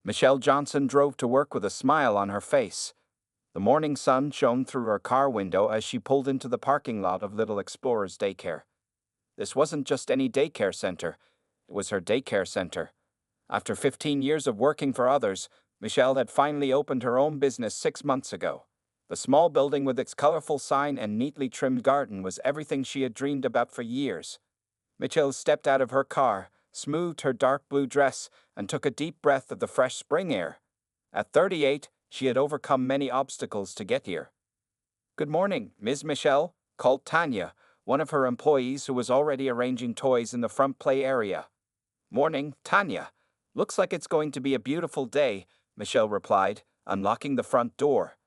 Michelle Johnson drove to work with a smile on her face. The morning sun shone through her car window as she pulled into the parking lot of Little Explorers Daycare. This wasn't just any daycare center, it was her daycare center. After 15 years of working for others, Michelle had finally opened her own business 6 months ago. The small building with its colorful sign and neatly trimmed garden was everything she had dreamed about for years. Michelle stepped out of her car, smoothed her dark blue dress, and took a deep breath of the fresh spring air. At 38, she had overcome many obstacles to get here. "Good morning, Ms. Michelle," called Tanya, one of her employees who was already arranging toys in the front play area. "Morning, Tanya. Looks like it's going to be a beautiful day," Michelle replied, unlocking the front door.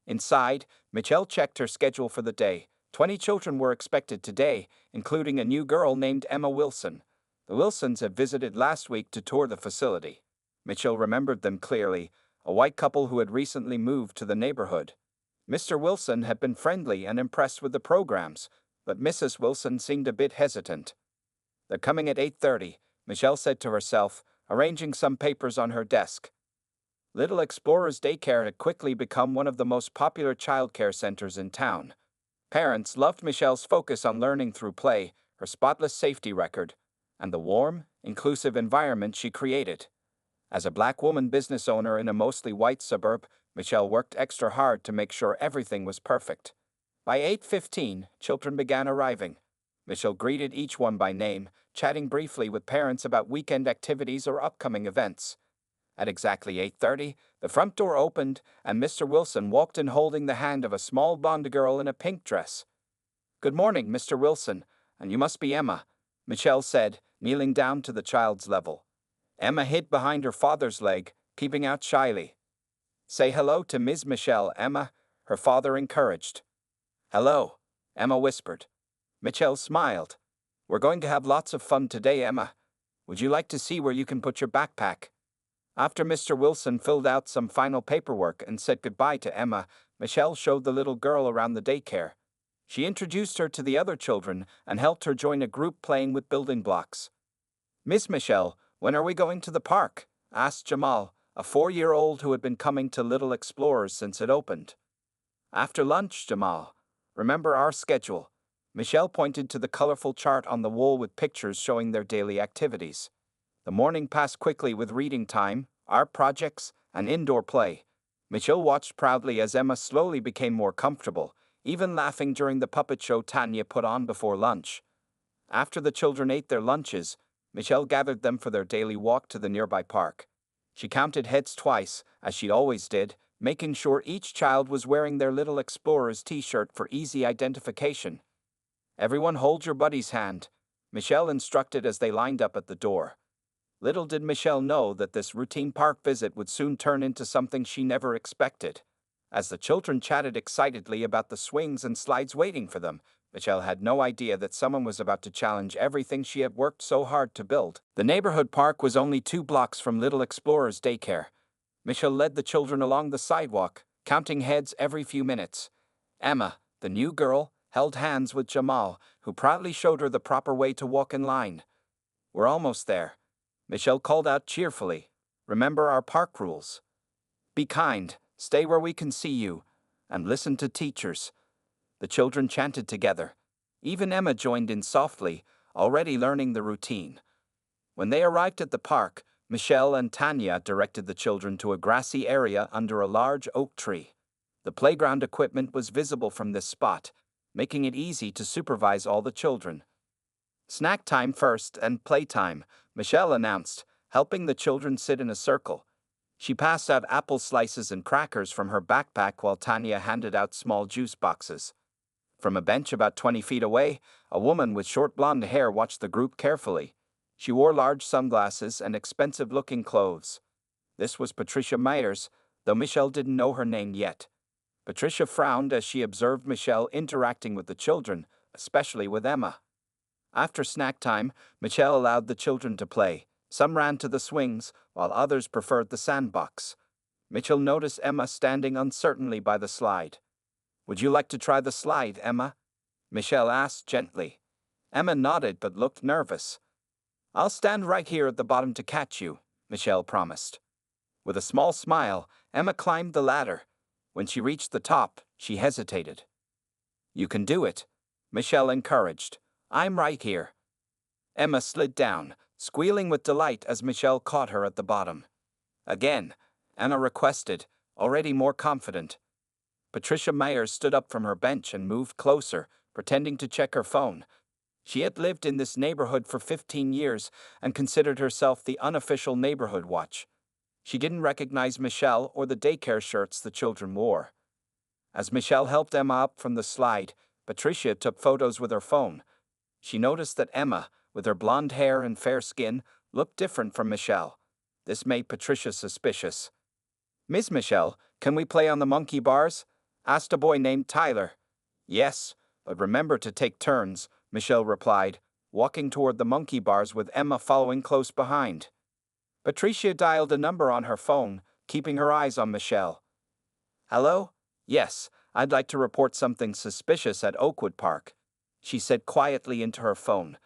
Inside, Michelle checked her schedule for the day. 20 children were expected today, including a new girl named Emma Wilson. The Wilsons had visited last week to tour the facility. Michelle remembered them clearly, a white couple who had recently moved to the neighborhood. Mr. Wilson had been friendly and impressed with the programs, but Mrs. Wilson seemed a bit hesitant. "They're coming at 8:30, Michelle said to herself, arranging some papers on her desk. Little Explorers Daycare had quickly become one of the most popular childcare centers in town. Parents loved Michelle's focus on learning through play, her spotless safety record, and the warm, inclusive environment she created. As a black woman business owner in a mostly white suburb, Michelle worked extra hard to make sure everything was perfect. By 8:15, children began arriving. Michelle greeted each one by name, chatting briefly with parents about weekend activities or upcoming events. At exactly 8:30, the front door opened, and Mr. Wilson walked in holding the hand of a small blonde girl in a pink dress. "Good morning, Mr. Wilson, and you must be Emma," Michelle said, kneeling down to the child's level. Emma hid behind her father's leg, peeping out shyly. "Say hello to Ms. Michelle, Emma," her father encouraged. "Hello," Emma whispered. Michelle smiled. "We're going to have lots of fun today, Emma. Would you like to see where you can put your backpack?" After Mr. Wilson filled out some final paperwork and said goodbye to Emma, Michelle showed the little girl around the daycare. She introduced her to the other children and helped her join a group playing with building blocks. "Miss Michelle, when are we going to the park?" asked Jamal, a 4-year-old who had been coming to Little Explorers since it opened. "After lunch, Jamal. Remember our schedule." Michelle pointed to the colorful chart on the wall with pictures showing their daily activities. The morning passed quickly with reading time, art projects, and indoor play. Michelle watched proudly as Emma slowly became more comfortable, even laughing during the puppet show Tanya put on before lunch. After the children ate their lunches, Michelle gathered them for their daily walk to the nearby park. She counted heads twice, as she always did, making sure each child was wearing their Little Explorers t-shirt for easy identification. "Everyone hold your buddy's hand," Michelle instructed as they lined up at the door. Little did Michelle know that this routine park visit would soon turn into something she never expected. As the children chatted excitedly about the swings and slides waiting for them, Michelle had no idea that someone was about to challenge everything she had worked so hard to build. The neighborhood park was only 2 blocks from Little Explorers Daycare. Michelle led the children along the sidewalk, counting heads every few minutes. Emma, the new girl, held hands with Jamal, who proudly showed her the proper way to walk in line. "We're almost there," Michelle called out cheerfully. "Remember our park rules. Be kind, stay where we can see you, and listen to teachers." The children chanted together. Even Emma joined in softly, already learning the routine. When they arrived at the park, Michelle and Tanya directed the children to a grassy area under a large oak tree. The playground equipment was visible from this spot, making it easy to supervise all the children. "Snack time first and playtime," Michelle announced, helping the children sit in a circle. She passed out apple slices and crackers from her backpack while Tanya handed out small juice boxes. From a bench about 20 feet away, a woman with short blonde hair watched the group carefully. She wore large sunglasses and expensive-looking clothes. This was Patricia Myers, though Michelle didn't know her name yet. Patricia frowned as she observed Michelle interacting with the children, especially with Emma. After snack time, Michelle allowed the children to play. Some ran to the swings, while others preferred the sandbox. Michelle noticed Emma standing uncertainly by the slide. "Would you like to try the slide, Emma?" Michelle asked gently. Emma nodded but looked nervous. "I'll stand right here at the bottom to catch you," Michelle promised. With a small smile, Emma climbed the ladder. When she reached the top, she hesitated. "You can do it," Michelle encouraged. "I'm right here." Emma slid down, squealing with delight as Michelle caught her at the bottom. Again, Emma requested, already more confident. Patricia Myers stood up from her bench and moved closer, pretending to check her phone. She had lived in this neighborhood for 15 years and considered herself the unofficial neighborhood watch. She didn't recognize Michelle or the daycare shirts the children wore. As Michelle helped Emma up from the slide, Patricia took photos with her phone. She noticed that Emma, with her blonde hair and fair skin, looked different from Michelle. This made Patricia suspicious. "Miss Michelle, can we play on the monkey bars?" asked a boy named Tyler. "Yes, but remember to take turns," Michelle replied, walking toward the monkey bars with Emma following close behind. Patricia dialed a number on her phone, keeping her eyes on Michelle. "Hello? Yes, I'd like to report something suspicious at Oakwood Park," she said quietly into her phone.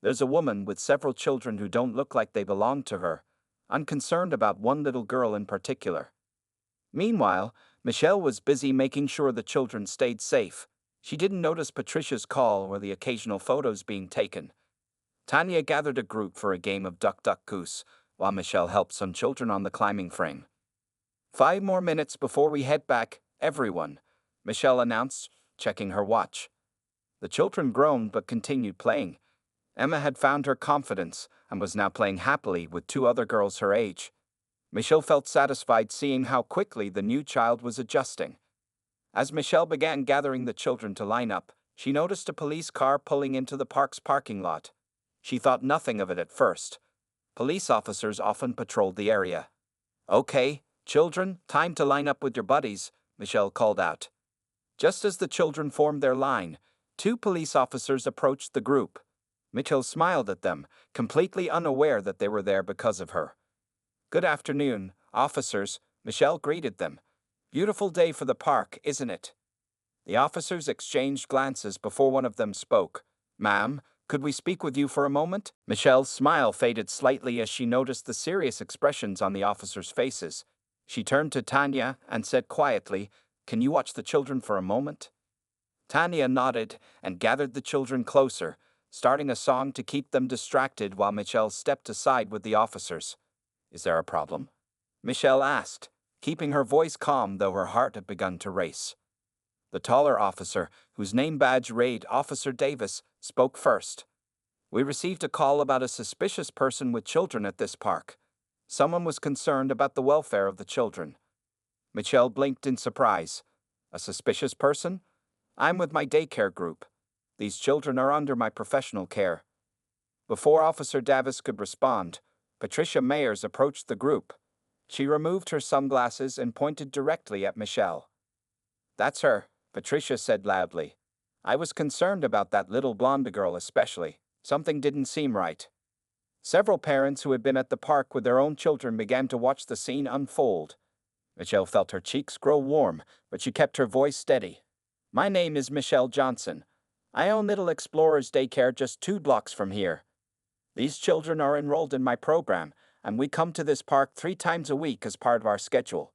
"There's a woman with several children who don't look like they belong to her. I'm concerned about one little girl in particular." Meanwhile, Michelle was busy making sure the children stayed safe. She didn't notice Patricia's call or the occasional photos being taken. Tanya gathered a group for a game of duck duck goose, while Michelle helped some children on the climbing frame. 5 more minutes before we head back, everyone," Michelle announced, checking her watch. The children groaned but continued playing. Emma had found her confidence and was now playing happily with 2 other girls her age. Michelle felt satisfied seeing how quickly the new child was adjusting. As Michelle began gathering the children to line up, she noticed a police car pulling into the park's parking lot. She thought nothing of it at first. Police officers often patrolled the area. "Okay, children, time to line up with your buddies," Michelle called out. Just as the children formed their line, 2 police officers approached the group. Michelle smiled at them, completely unaware that they were there because of her. "Good afternoon, officers," Michelle greeted them. "Beautiful day for the park, isn't it?" The officers exchanged glances before one of them spoke. "Ma'am, could we speak with you for a moment?" Michelle's smile faded slightly as she noticed the serious expressions on the officers' faces. She turned to Tanya and said quietly, "Can you watch the children for a moment?" Tanya nodded and gathered the children closer, starting a song to keep them distracted while Michelle stepped aside with the officers. "Is there a problem?" Michelle asked, keeping her voice calm though her heart had begun to race. The taller officer, whose name badge read Officer Davis, spoke first. "We received a call about a suspicious person with children at this park. Someone was concerned about the welfare of the children." Michelle blinked in surprise. "A suspicious person? I'm with my daycare group. These children are under my professional care." Before Officer Davis could respond, Patricia Myers approached the group. She removed her sunglasses and pointed directly at Michelle. "That's her," Patricia said loudly. "I was concerned about that little blonde girl especially. Something didn't seem right." Several parents who had been at the park with their own children began to watch the scene unfold. Michelle felt her cheeks grow warm, but she kept her voice steady. "My name is Michelle Johnson. I own Little Explorers Daycare just 2 blocks from here. These children are enrolled in my program, and we come to this park 3 times a week as part of our schedule."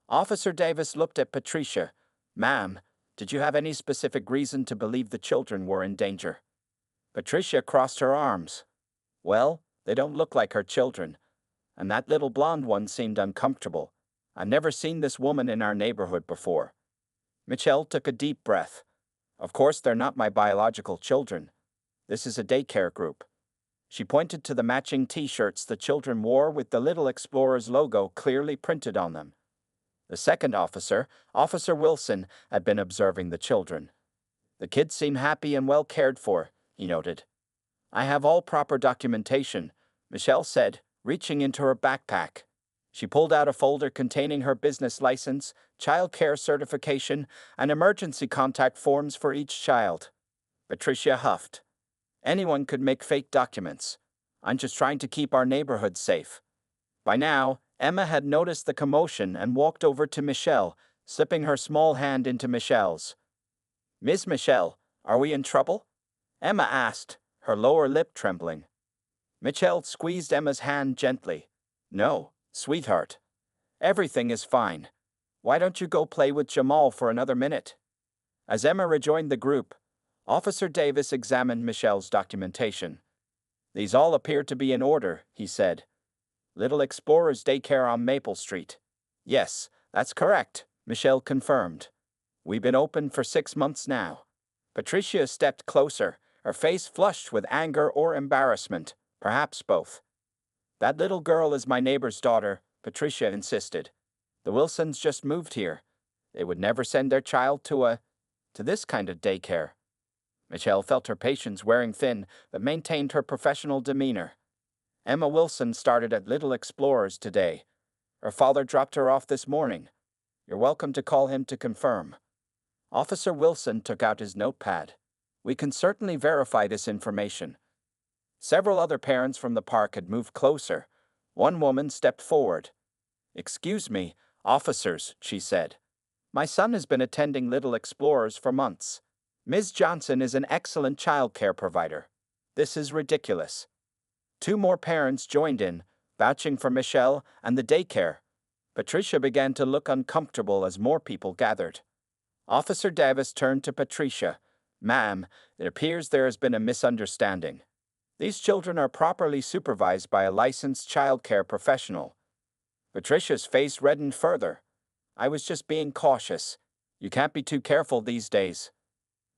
Officer Davis looked at Patricia. "Ma'am, did you have any specific reason to believe the children were in danger?" Patricia crossed her arms. "Well, they don't look like her children. And that little blonde one seemed uncomfortable. I've never seen this woman in our neighborhood before." Michelle took a deep breath. "Of course they're not my biological children. This is a daycare group." She pointed to the matching T-shirts the children wore with the Little Explorers logo clearly printed on them. The second officer, Officer Wilson, had been observing the children. "The kids seem happy and well cared for," he noted. "I have all proper documentation," Michelle said, reaching into her backpack. She pulled out a folder containing her business license, child care certification, and emergency contact forms for each child. Patricia huffed. "Anyone could make fake documents. I'm just trying to keep our neighborhood safe." By now, Emma had noticed the commotion and walked over to Michelle, slipping her small hand into Michelle's. "Miss Michelle, are we in trouble?" Emma asked, her lower lip trembling. Michelle squeezed Emma's hand gently. "No, sweetheart. Everything is fine. Why don't you go play with Jamal for another minute? As Emma rejoined the group, Officer Davis examined Michelle's documentation. These all appear to be in order, he said. Little Explorers Daycare on Maple Street. Yes, that's correct, Michelle confirmed. We've been open for 6 months now. Patricia stepped closer, her face flushed with anger or embarrassment, perhaps both. That little girl is my neighbor's daughter, Patricia insisted. The Wilsons just moved here. They would never send their child to this kind of daycare. Michelle felt her patience wearing thin, but maintained her professional demeanor. Emma Wilson started at Little Explorers today. Her father dropped her off this morning. You're welcome to call him to confirm. Officer Wilson took out his notepad. We can certainly verify this information. Several other parents from the park had moved closer. One woman stepped forward. Excuse me, officers, she said. My son has been attending Little Explorers for months. Ms. Johnson is an excellent child care provider. This is ridiculous. 2 more parents joined in, vouching for Michelle and the daycare. Patricia began to look uncomfortable as more people gathered. Officer Davis turned to Patricia. Ma'am, it appears there has been a misunderstanding. These children are properly supervised by a licensed child care professional. Patricia's face reddened further. I was just being cautious. You can't be too careful these days.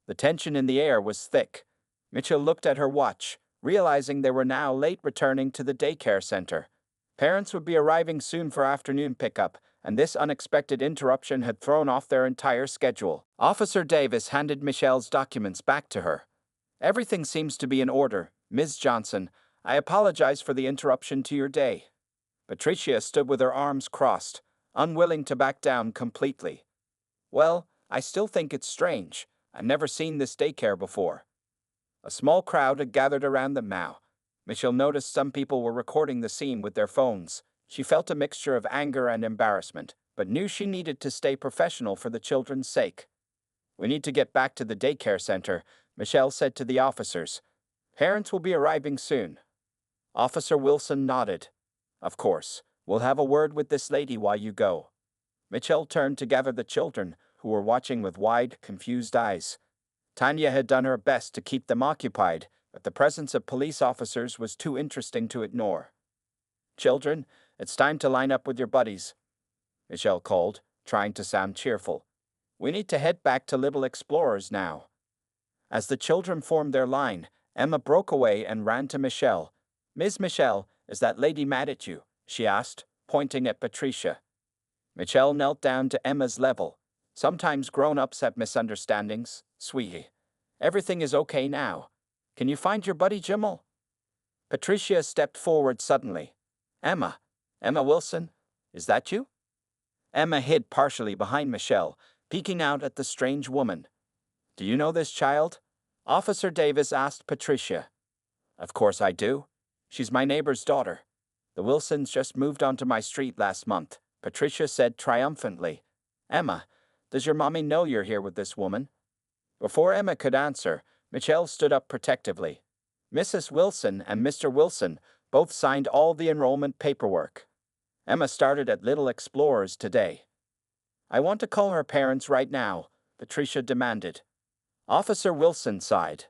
The tension in the air was thick. Mitchell looked at her watch, realizing they were now late returning to the daycare center. Parents would be arriving soon for afternoon pickup, and this unexpected interruption had thrown off their entire schedule. Officer Davis handed Michelle's documents back to her. Everything seems to be in order, Ms. Johnson. I apologize for the interruption to your day. Patricia stood with her arms crossed, unwilling to back down completely. Well, I still think it's strange. I've never seen this daycare before. A small crowd had gathered around them now. Michelle noticed some people were recording the scene with their phones. She felt a mixture of anger and embarrassment, but knew she needed to stay professional for the children's sake. We need to get back to the daycare center, Michelle said to the officers. Parents will be arriving soon. Officer Wilson nodded. Of course, we'll have a word with this lady while you go. Michelle turned to gather the children, who were watching with wide, confused eyes. Tanya had done her best to keep them occupied, but the presence of police officers was too interesting to ignore. Children, it's time to line up with your buddies, Michelle called, trying to sound cheerful. We need to head back to Little Explorers now. As the children formed their line, Emma broke away and ran to Michelle. Ms. Michelle, is that lady mad at you? She asked, pointing at Patricia. Michelle knelt down to Emma's level. Sometimes grown-ups have misunderstandings, sweetie. Everything is okay now. Can you find your buddy Jamal? Patricia stepped forward suddenly. Emma Wilson, is that you? Emma hid partially behind Michelle, peeking out at the strange woman. Do you know this child? Officer Davis asked Patricia. Of course I do. She's my neighbor's daughter. The Wilsons just moved onto my street last month, Patricia said triumphantly. Emma, does your mommy know you're here with this woman? Before Emma could answer, Michelle stood up protectively. Mrs. Wilson and Mr. Wilson both signed all the enrollment paperwork. Emma started at Little Explorers today. I want to call her parents right now, Patricia demanded. Officer Wilson sighed.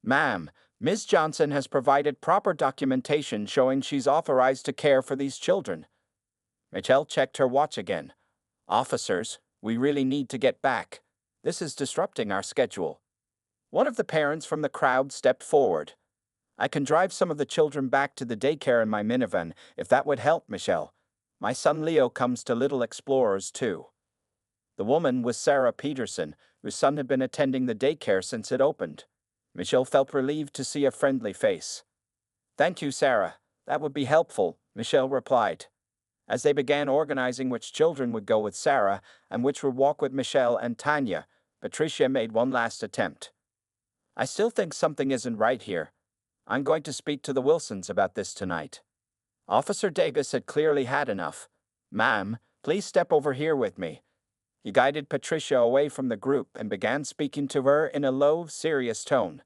Ma'am, Ms. Johnson has provided proper documentation showing she's authorized to care for these children. Michelle checked her watch again. Officers, we really need to get back. This is disrupting our schedule. One of the parents from the crowd stepped forward. I can drive some of the children back to the daycare in my minivan, if that would help, Michelle. My son Leo comes to Little Explorers too. The woman was Sarah Peterson, whose son had been attending the daycare since it opened. Michelle felt relieved to see a friendly face. Thank you, Sarah. That would be helpful, Michelle replied. As they began organizing which children would go with Sarah and which would walk with Michelle and Tanya, Patricia made one last attempt. I still think something isn't right here. I'm going to speak to the Wilsons about this tonight. Officer Davis had clearly had enough. Ma'am, please step over here with me. He guided Patricia away from the group and began speaking to her in a low, serious tone.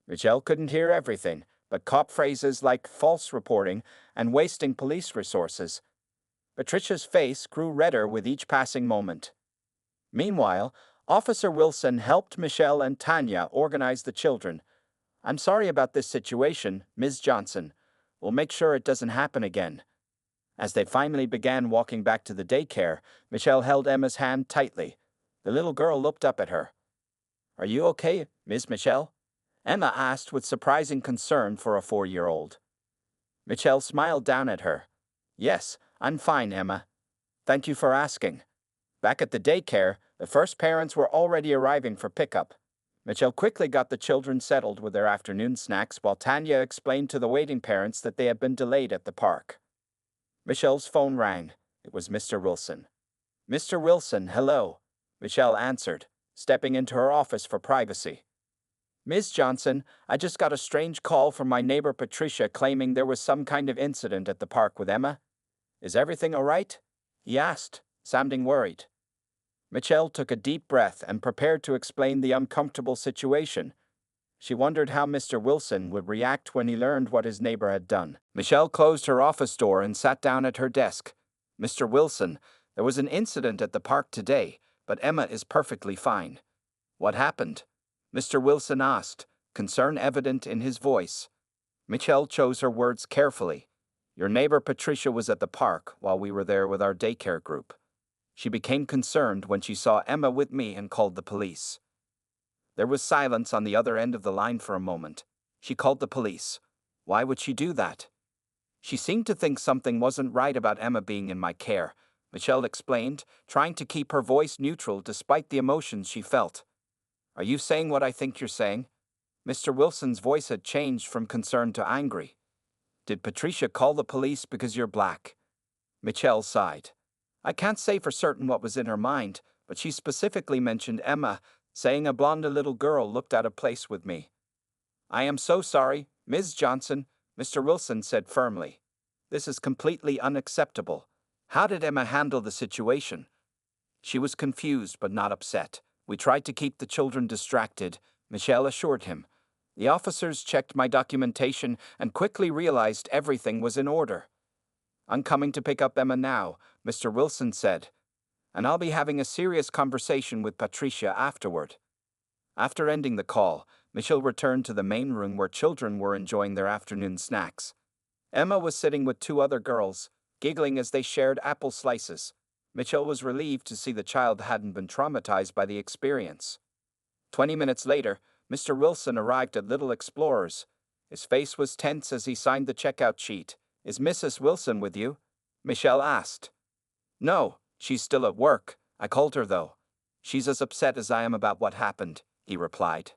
Michelle couldn't hear everything, but caught phrases like false reporting and wasting police resources. Patricia's face grew redder with each passing moment. Meanwhile, Officer Wilson helped Michelle and Tanya organize the children. "I'm sorry about this situation, Ms. Johnson. We'll make sure it doesn't happen again." As they finally began walking back to the daycare, Michelle held Emma's hand tightly. The little girl looked up at her. "Are you okay, Miss Michelle?" Emma asked with surprising concern for a 4-year-old. Michelle smiled down at her. "Yes, I'm fine, Emma. Thank you for asking." Back at the daycare, the first parents were already arriving for pickup. Michelle quickly got the children settled with their afternoon snacks while Tanya explained to the waiting parents that they had been delayed at the park. Michelle's phone rang. It was Mr. Wilson. "Mr. Wilson, hello," Michelle answered, stepping into her office for privacy. "Ms. Johnson, I just got a strange call from my neighbor Patricia claiming there was some kind of incident at the park with Emma. Is everything all right?" he asked, sounding worried. Michelle took a deep breath and prepared to explain the uncomfortable situation. She wondered how Mr. Wilson would react when he learned what his neighbor had done. Michelle closed her office door and sat down at her desk. "Mr. Wilson, there was an incident at the park today, but Emma is perfectly fine." "What happened?" Mr. Wilson asked, concern evident in his voice. Michelle chose her words carefully. "Your neighbor Patricia was at the park while we were there with our daycare group. She became concerned when she saw Emma with me and called the police." There was silence on the other end of the line for a moment. "She called the police. Why would she do that?" "She seemed to think something wasn't right about Emma being in my care," Michelle explained, trying to keep her voice neutral despite the emotions she felt. "Are you saying what I think you're saying?" Mr. Wilson's voice had changed from concerned to angry. "Did Patricia call the police because you're black?" Michelle sighed. "I can't say for certain what was in her mind, but she specifically mentioned Emma, saying a blonde little girl looked out of place with me." "I am so sorry, Ms. Johnson," Mr. Wilson said firmly. "This is completely unacceptable. How did Emma handle the situation?" "She was confused but not upset. We tried to keep the children distracted," Michelle assured him. "The officers checked my documentation and quickly realized everything was in order." "I'm coming to pick up Emma now," Mr. Wilson said, "and I'll be having a serious conversation with Patricia afterward." After ending the call, Michelle returned to the main room where children were enjoying their afternoon snacks. Emma was sitting with 2 other girls, giggling as they shared apple slices. Michelle was relieved to see the child hadn't been traumatized by the experience. 20 minutes later, Mr. Wilson arrived at Little Explorers. His face was tense as he signed the checkout sheet. "Is Mrs. Wilson with you?" Michelle asked. "No, she's still at work. I called her though. She's as upset as I am about what happened," he replied.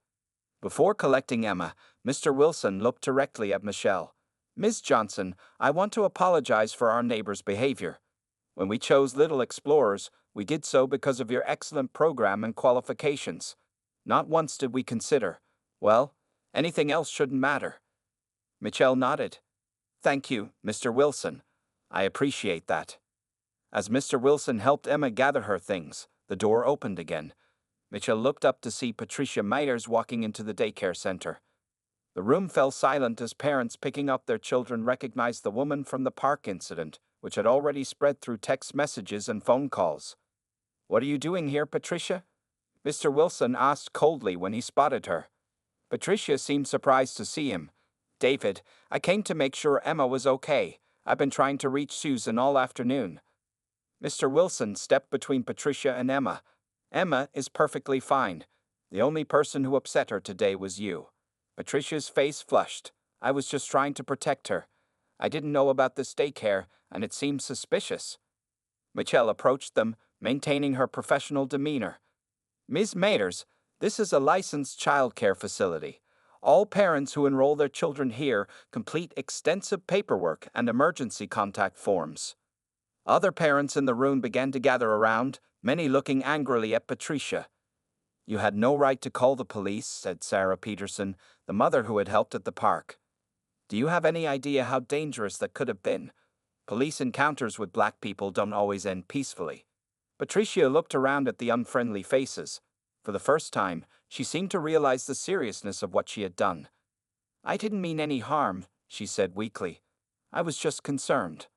Before collecting Emma, Mr. Wilson looked directly at Michelle. "Ms. Johnson, I want to apologize for our neighbor's behavior. When we chose Little Explorers, we did so because of your excellent program and qualifications. Not once did we consider, well, anything else shouldn't matter." Michelle nodded. "Thank you, Mr. Wilson. I appreciate that." As Mr. Wilson helped Emma gather her things, the door opened again. Michelle looked up to see Patricia Myers walking into the daycare center. The room fell silent as parents picking up their children recognized the woman from the park incident, which had already spread through text messages and phone calls. "What are you doing here, Patricia?" Mr. Wilson asked coldly when he spotted her. Patricia seemed surprised to see him. "David, I came to make sure Emma was okay. I've been trying to reach Susan all afternoon." Mr. Wilson stepped between Patricia and Emma. "Emma is perfectly fine. The only person who upset her today was you." Patricia's face flushed. "I was just trying to protect her. I didn't know about this daycare, and it seemed suspicious." Michelle approached them, maintaining her professional demeanor. "Ms. Mayers, this is a licensed childcare facility. All parents who enroll their children here complete extensive paperwork and emergency contact forms." Other parents in the room began to gather around, many looking angrily at Patricia. "You had no right to call the police," said Sarah Peterson, the mother who had helped at the park. "Do you have any idea how dangerous that could have been? Police encounters with black people don't always end peacefully." Patricia looked around at the unfriendly faces. For the first time, she seemed to realize the seriousness of what she had done. "I didn't mean any harm," she said weakly. "I was just concerned."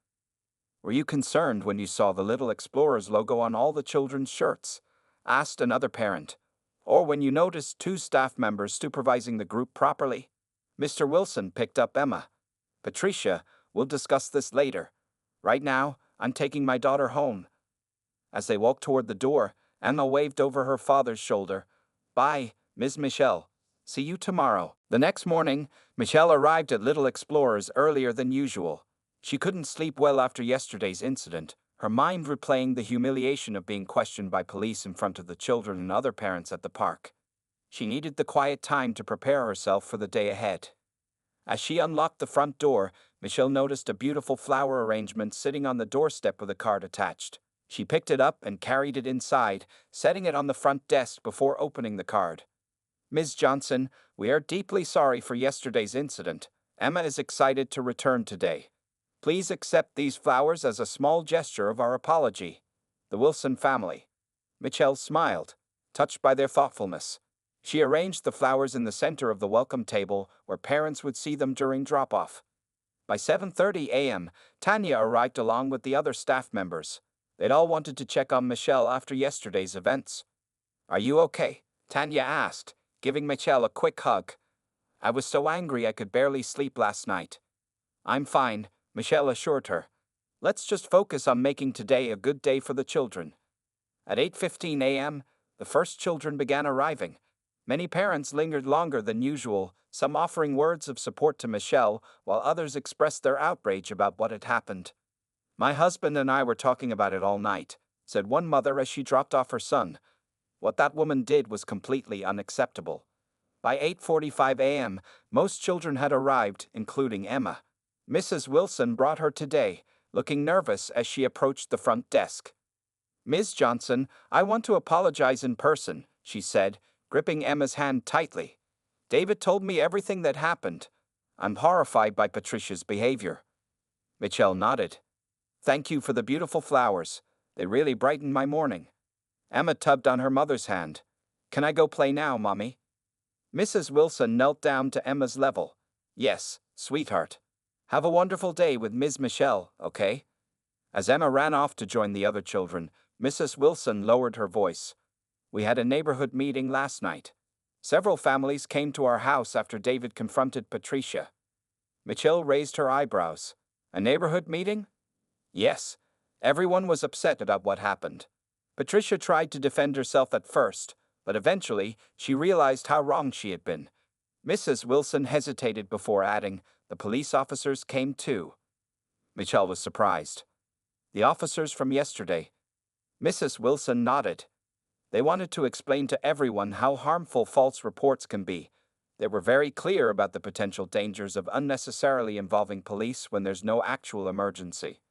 Were you concerned when you saw the Little Explorers logo on all the children's shirts? Asked another parent. Or when you noticed two staff members supervising the group properly? Mr. Wilson picked up Emma. Patricia, we'll discuss this later. Right now, I'm taking my daughter home. As they walked toward the door, Emma waved over her father's shoulder. Bye, Ms. Michelle. See you tomorrow. The next morning, Michelle arrived at Little Explorers earlier than usual. She couldn't sleep well after yesterday's incident, her mind replaying the humiliation of being questioned by police in front of the children and other parents at the park. She needed the quiet time to prepare herself for the day ahead. As she unlocked the front door, Michelle noticed a beautiful flower arrangement sitting on the doorstep with a card attached. She picked it up and carried it inside, setting it on the front desk before opening the card. Ms. Johnson, we are deeply sorry for yesterday's incident. Emma is excited to return today. Please accept these flowers as a small gesture of our apology. The Wilson family. Michelle smiled, touched by their thoughtfulness. She arranged the flowers in the center of the welcome table where parents would see them during drop-off. By 7:30 a.m., Tanya arrived along with the other staff members. They'd all wanted to check on Michelle after yesterday's events. Are you okay? Tanya asked, giving Michelle a quick hug. I was so angry I could barely sleep last night. I'm fine, Michelle assured her. Let's just focus on making today a good day for the children. At 8:15 a.m., the first children began arriving. Many parents lingered longer than usual, some offering words of support to Michelle, while others expressed their outrage about what had happened. My husband and I were talking about it all night, said one mother as she dropped off her son. What that woman did was completely unacceptable. By 8:45 a.m., most children had arrived, including Emma. Mrs. Wilson brought her today, looking nervous as she approached the front desk. Ms. Johnson, I want to apologize in person, she said, gripping Emma's hand tightly. David told me everything that happened. I'm horrified by Patricia's behavior. Michelle nodded. Thank you for the beautiful flowers. They really brightened my morning. Emma tugged on her mother's hand. Can I go play now, Mommy? Mrs. Wilson knelt down to Emma's level. Yes, sweetheart. Have a wonderful day with Ms. Michelle, okay? As Emma ran off to join the other children, Mrs. Wilson lowered her voice. We had a neighborhood meeting last night. Several families came to our house after David confronted Patricia. Michelle raised her eyebrows. A neighborhood meeting? Yes. Everyone was upset about what happened. Patricia tried to defend herself at first, but eventually she realized how wrong she had been. Mrs. Wilson hesitated before adding, the police officers came too. Michelle was surprised. The officers from yesterday. Mrs. Wilson nodded. They wanted to explain to everyone how harmful false reports can be. They were very clear about the potential dangers of unnecessarily involving police when there's no actual emergency.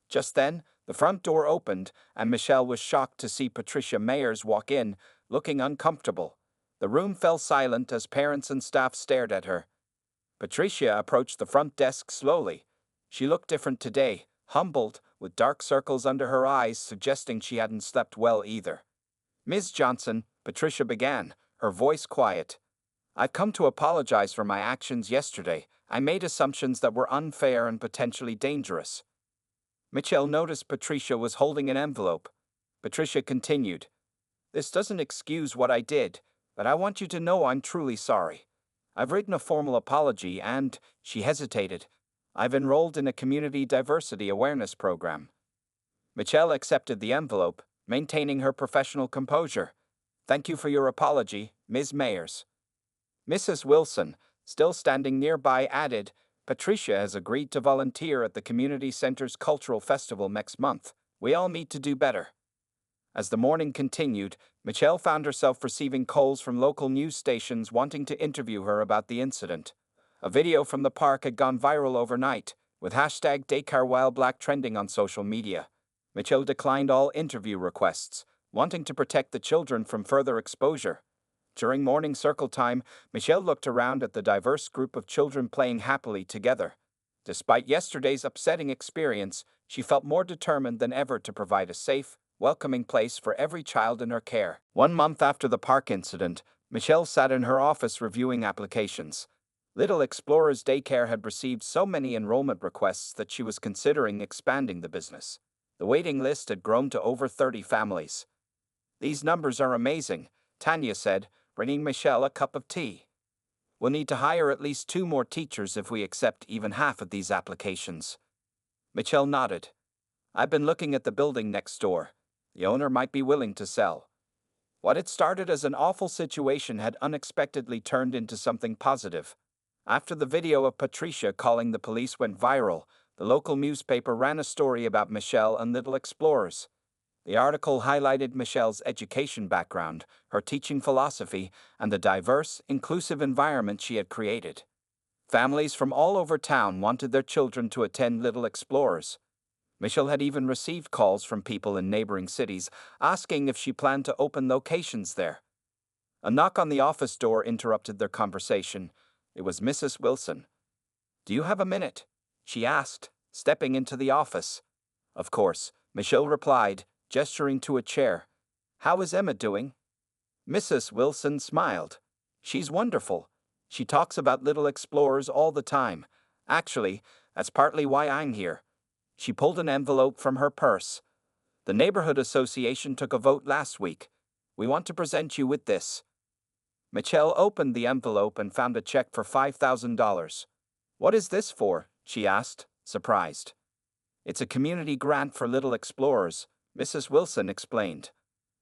Just then, the front door opened, and Michelle was shocked to see Patricia Mayers walk in, looking uncomfortable. The room fell silent as parents and staff stared at her. Patricia approached the front desk slowly. She looked different today, humbled, with dark circles under her eyes suggesting she hadn't slept well either. Ms. Johnson, Patricia began, her voice quiet. I've come to apologize for my actions yesterday. I made assumptions that were unfair and potentially dangerous. Michelle noticed Patricia was holding an envelope. Patricia continued. This doesn't excuse what I did, but I want you to know I'm truly sorry. I've written a formal apology and, she hesitated, I've enrolled in a community diversity awareness program. Michelle accepted the envelope, maintaining her professional composure. Thank you for your apology, Ms. Mayers. Mrs. Wilson, still standing nearby, added, Patricia has agreed to volunteer at the community center's cultural festival next month. We all need to do better. As the morning continued, Michelle found herself receiving calls from local news stations wanting to interview her about the incident. A video from the park had gone viral overnight, with hashtag DAYCARE trending on social media. Michelle declined all interview requests, wanting to protect the children from further exposure. During morning circle time, Michelle looked around at the diverse group of children playing happily together. Despite yesterday's upsetting experience, she felt more determined than ever to provide a safe, welcoming place for every child in her care. 1 month after the park incident, Michelle sat in her office reviewing applications. Little Explorers Daycare had received so many enrollment requests that she was considering expanding the business. The waiting list had grown to over 30 families. "These numbers are amazing," Tanya said, bringing Michelle a cup of tea. "We'll need to hire at least 2 more teachers if we accept even half of these applications." Michelle nodded. "I've been looking at the building next door. The owner might be willing to sell." What had started as an awful situation had unexpectedly turned into something positive. After the video of Patricia calling the police went viral, the local newspaper ran a story about Michelle and Little Explorers. The article highlighted Michelle's education background, her teaching philosophy, and the diverse, inclusive environment she had created. Families from all over town wanted their children to attend Little Explorers. Michelle had even received calls from people in neighboring cities asking if she planned to open locations there. A knock on the office door interrupted their conversation. It was Mrs. Wilson. "Do you have a minute?" she asked, stepping into the office. "Of course," Michelle replied, gesturing to a chair. "How is Emma doing?" Mrs. Wilson smiled. "She's wonderful. She talks about Little Explorers all the time. Actually, that's partly why I'm here." She pulled an envelope from her purse. "The Neighborhood Association took a vote last week. We want to present you with this." Michelle opened the envelope and found a check for $5,000. "What is this for?" she asked, surprised. "It's a community grant for Little Explorers," Mrs. Wilson explained.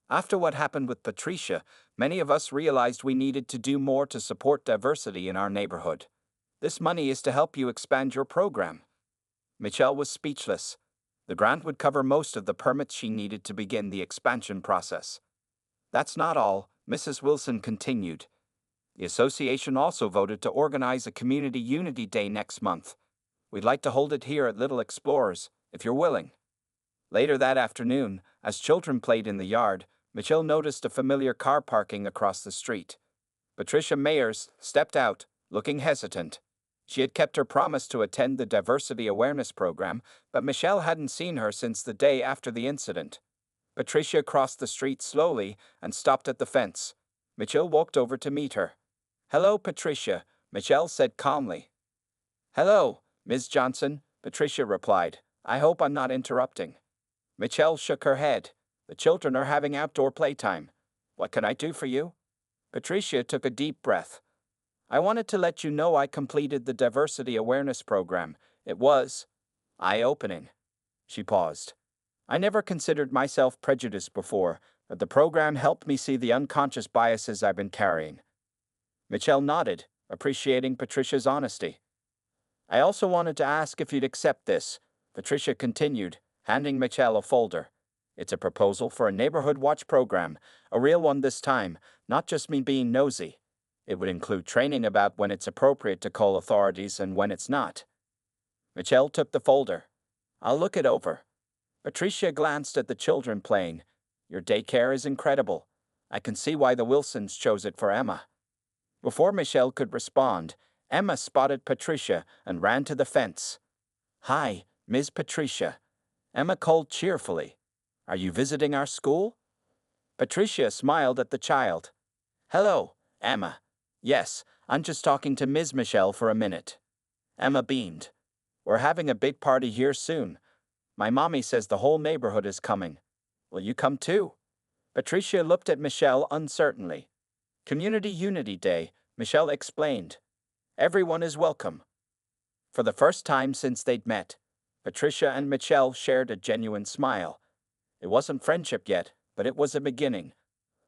"After what happened with Patricia, many of us realized we needed to do more to support diversity in our neighborhood. This money is to help you expand your program." Michelle was speechless. The grant would cover most of the permits she needed to begin the expansion process. "That's not all," Mrs. Wilson continued. "The association also voted to organize a Community Unity Day next month. We'd like to hold it here at Little Explorers, if you're willing." Later that afternoon, as children played in the yard, Michelle noticed a familiar car parking across the street. Patricia Mayers stepped out, looking hesitant. She had kept her promise to attend the Diversity Awareness Program, but Michelle hadn't seen her since the day after the incident. Patricia crossed the street slowly and stopped at the fence. Michelle walked over to meet her. "Hello, Patricia," Michelle said calmly. "Hello, Ms. Johnson," Patricia replied. "I hope I'm not interrupting." Michelle shook her head. "The children are having outdoor playtime. What can I do for you?" Patricia took a deep breath. "I wanted to let you know I completed the Diversity Awareness Program. It was eye-opening." She paused. "I never considered myself prejudiced before, but the program helped me see the unconscious biases I've been carrying." Michelle nodded, appreciating Patricia's honesty. "I also wanted to ask if you'd accept this," Patricia continued, handing Michelle a folder. "It's a proposal for a neighborhood watch program, a real one this time, not just me being nosy. It would include training about when it's appropriate to call authorities and when it's not." Michelle took the folder. "I'll look it over." Patricia glanced at the children playing. "Your daycare is incredible. I can see why the Wilsons chose it for Emma." Before Michelle could respond, Emma spotted Patricia and ran to the fence. "Hi, Ms. Patricia," Emma called cheerfully. "Are you visiting our school?" Patricia smiled at the child. "Hello, Emma. Yes, I'm just talking to Ms. Michelle for a minute." Emma beamed. "We're having a big party here soon. My mommy says the whole neighborhood is coming. Will you come too?" Patricia looked at Michelle uncertainly. "Community Unity Day," Michelle explained. "Everyone is welcome." For the first time since they'd met, Patricia and Michelle shared a genuine smile. It wasn't friendship yet, but it was a beginning.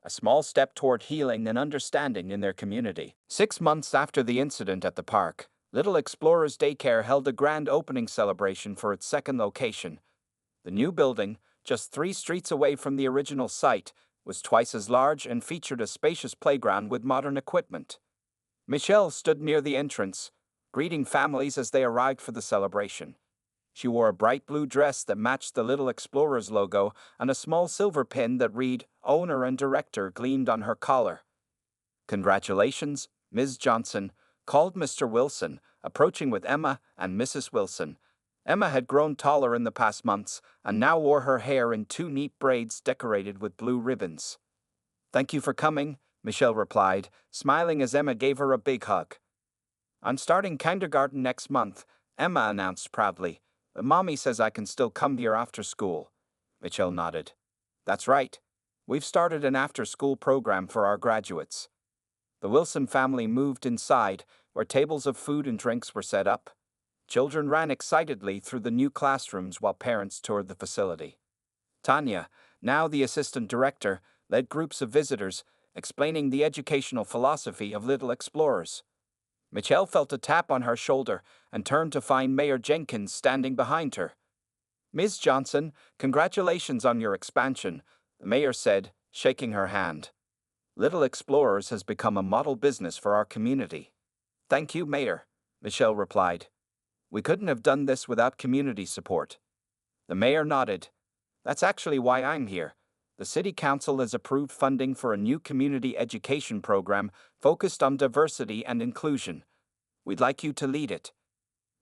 A small step toward healing and understanding in their community. 6 months after the incident at the park, Little Explorers Daycare held a grand opening celebration for its second location. The new building, just 3 streets away from the original site, was twice as large and featured a spacious playground with modern equipment. Michelle stood near the entrance, greeting families as they arrived for the celebration. She wore a bright blue dress that matched the Little Explorers logo, and a small silver pin that read "Owner and Director" gleamed on her collar. "Congratulations, Ms. Johnson," called Mr. Wilson, approaching with Emma and Mrs. Wilson. Emma had grown taller in the past months and now wore her hair in 2 neat braids decorated with blue ribbons. "Thank you for coming," Michelle replied, smiling as Emma gave her a big hug. I'm starting kindergarten next month, Emma announced proudly. But Mommy says I can still come here after school. Michelle nodded. That's right. We've started an after-school program for our graduates. The Wilson family moved inside, where tables of food and drinks were set up. Children ran excitedly through the new classrooms while parents toured the facility. Tanya, now the assistant director, led groups of visitors, explaining the educational philosophy of Little Explorers. Michelle felt a tap on her shoulder and turned to find Mayor Jenkins standing behind her. Ms. Johnson, congratulations on your expansion, the mayor said, shaking her hand. Little Explorers has become a model business for our community. Thank you, Mayor, Michelle replied. We couldn't have done this without community support. The mayor nodded. That's actually why I'm here. The City Council has approved funding for a new community education program focused on diversity and inclusion. We'd like you to lead it.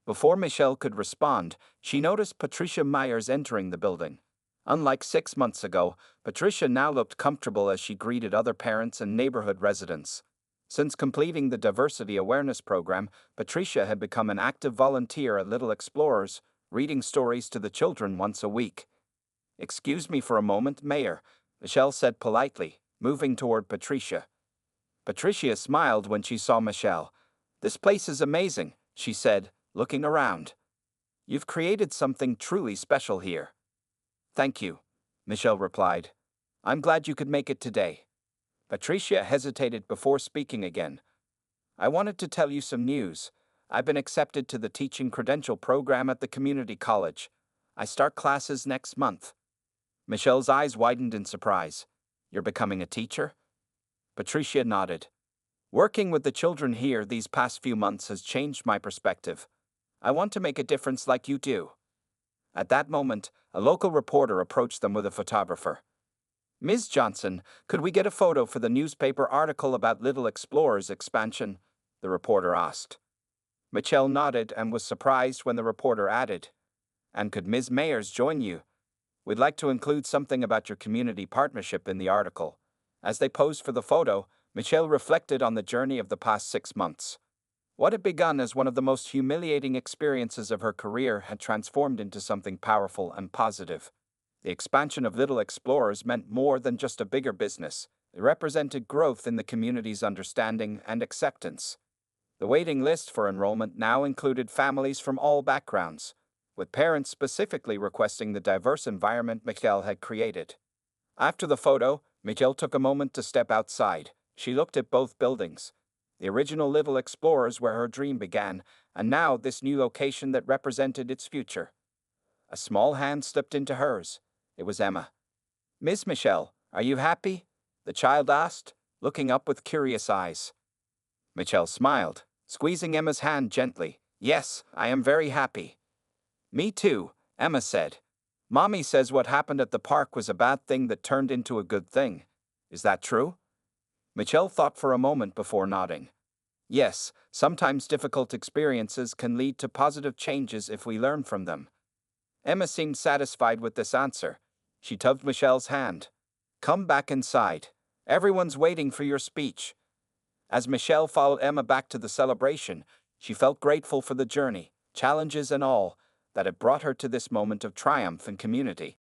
Before Michelle could respond, she noticed Patricia Myers entering the building. Unlike 6 months ago, Patricia now looked comfortable as she greeted other parents and neighborhood residents. Since completing the Diversity Awareness Program, Patricia had become an active volunteer at Little Explorers, reading stories to the children once a week. Excuse me for a moment, Mayor, Michelle said politely, moving toward Patricia. Patricia smiled when she saw Michelle. This place is amazing, she said, looking around. You've created something truly special here. Thank you, Michelle replied. I'm glad you could make it today. Patricia hesitated before speaking again. I wanted to tell you some news. I've been accepted to the teaching credential program at the community college. I start classes next month. Michelle's eyes widened in surprise. You're becoming a teacher? Patricia nodded. Working with the children here these past few months has changed my perspective. I want to make a difference like you do. At that moment, a local reporter approached them with a photographer. Ms. Johnson, could we get a photo for the newspaper article about Little Explorers expansion? The reporter asked. Michelle nodded and was surprised when the reporter added, And could Ms. Mayers join you? We'd like to include something about your community partnership in the article. As they posed for the photo, Michelle reflected on the journey of the past 6 months. What had begun as one of the most humiliating experiences of her career had transformed into something powerful and positive. The expansion of Little Explorers meant more than just a bigger business. It represented growth in the community's understanding and acceptance. The waiting list for enrollment now included families from all backgrounds, with parents specifically requesting the diverse environment Michelle had created. After the photo, Michelle took a moment to step outside. She looked at both buildings. The original Little Explorers where her dream began, and now this new location that represented its future. A small hand slipped into hers. It was Emma. Miss Michelle, are you happy? The child asked, looking up with curious eyes. Michelle smiled, squeezing Emma's hand gently. Yes, I am very happy. Me too, Emma said. Mommy says what happened at the park was a bad thing that turned into a good thing. Is that true? Michelle thought for a moment before nodding. Yes, sometimes difficult experiences can lead to positive changes if we learn from them. Emma seemed satisfied with this answer. She tugged Michelle's hand. Come back inside. Everyone's waiting for your speech. As Michelle followed Emma back to the celebration, she felt grateful for the journey, challenges and all, that had brought her to this moment of triumph and community.